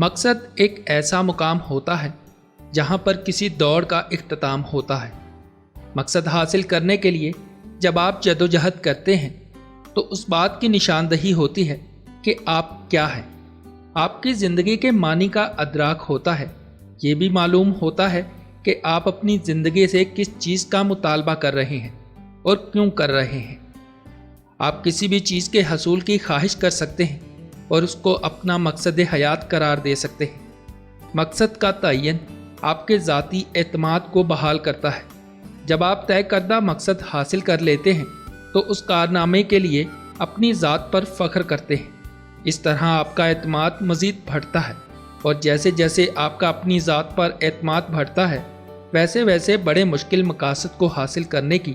مقصد ایک ایسا مقام ہوتا ہے جہاں پر کسی دوڑ کا اختتام ہوتا ہے۔ مقصد حاصل کرنے کے لیے جب آپ جدوجہد کرتے ہیں تو اس بات کی نشاندہی ہوتی ہے کہ آپ کیا ہیں۔ آپ کی زندگی کے معنی کا ادراک ہوتا ہے۔ یہ بھی معلوم ہوتا ہے کہ آپ اپنی زندگی سے کس چیز کا مطالبہ کر رہے ہیں اور کیوں کر رہے ہیں۔ آپ کسی بھی چیز کے حصول کی خواہش کر سکتے ہیں اور اس کو اپنا مقصد حیات قرار دے سکتے ہیں۔ مقصد کا تعین آپ کے ذاتی اعتماد کو بحال کرتا ہے۔ جب آپ طے کردہ مقصد حاصل کر لیتے ہیں تو اس کارنامے کے لیے اپنی ذات پر فخر کرتے ہیں۔ اس طرح آپ کا اعتماد مزید بڑھتا ہے، اور جیسے جیسے آپ کا اپنی ذات پر اعتماد بڑھتا ہے ویسے ویسے بڑے مشکل مقاصد کو حاصل کرنے کی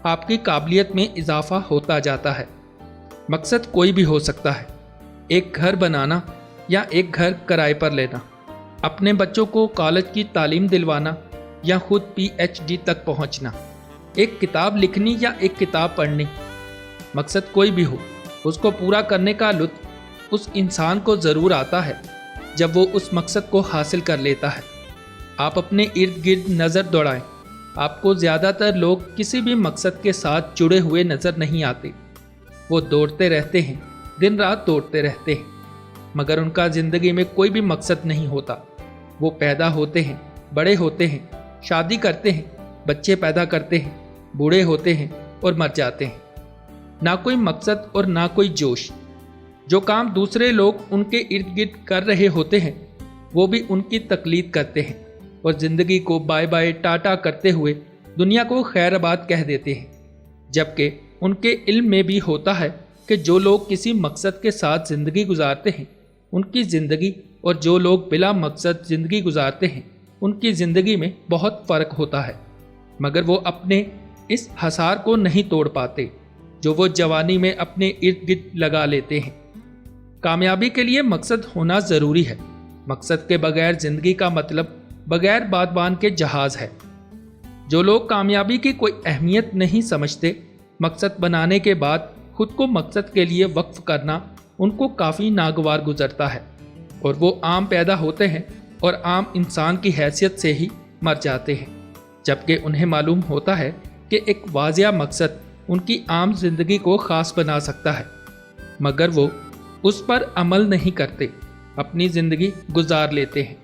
آپ کی قابلیت میں اضافہ ہوتا جاتا ہے۔ مقصد کوئی بھی ہو سکتا ہے، ایک گھر بنانا یا ایک گھر کرائے پر لینا، اپنے بچوں کو کالج کی تعلیم دلوانا یا خود PhD تک پہنچنا، ایک کتاب لکھنی یا ایک کتاب پڑھنی۔ مقصد کوئی بھی ہو، اس کو پورا کرنے کا لطف اس انسان کو ضرور آتا ہے جب وہ اس مقصد کو حاصل کر لیتا ہے۔ آپ اپنے ارد گرد نظر دوڑائیں، آپ کو زیادہ تر لوگ کسی بھی مقصد کے ساتھ جڑے ہوئے نظر نہیں آتے۔ وہ دوڑتے رہتے ہیں، دن رات دوڑتے رہتے ہیں، مگر ان کا زندگی میں کوئی بھی مقصد نہیں ہوتا۔ وہ پیدا ہوتے ہیں، بڑے ہوتے ہیں، شادی کرتے ہیں، بچے پیدا کرتے ہیں، بوڑھے ہوتے ہیں اور مر جاتے ہیں۔ نہ کوئی مقصد اور نہ کوئی جوش۔ جو کام دوسرے لوگ ان کے ارد گرد کر رہے ہوتے ہیں وہ بھی ان کی تقلید کرتے ہیں اور زندگی کو بائے بائے ٹاٹا کرتے ہوئے دنیا کو خیر آباد کہہ دیتے ہیں، جبکہ ان کے علم میں بھی ہوتا ہے کہ جو لوگ کسی مقصد کے ساتھ زندگی گزارتے ہیں ان کی زندگی اور جو لوگ بلا مقصد زندگی گزارتے ہیں ان کی زندگی میں بہت فرق ہوتا ہے، مگر وہ اپنے اس حصار کو نہیں توڑ پاتے جو وہ جوانی میں اپنے ارد گرد لگا لیتے ہیں۔ کامیابی کے لیے مقصد ہونا ضروری ہے۔ مقصد کے بغیر زندگی کا مطلب بغیر بادبان کے جہاز ہے۔ جو لوگ کامیابی کی کوئی اہمیت نہیں سمجھتے، مقصد بنانے کے بعد خود کو مقصد کے لیے وقف کرنا ان کو کافی ناگوار گزرتا ہے، اور وہ عام پیدا ہوتے ہیں اور عام انسان کی حیثیت سے ہی مر جاتے ہیں، جبکہ انہیں معلوم ہوتا ہے کہ ایک واضح مقصد ان کی عام زندگی کو خاص بنا سکتا ہے، مگر وہ اس پر عمل نہیں کرتے، اپنی زندگی گزار لیتے ہیں۔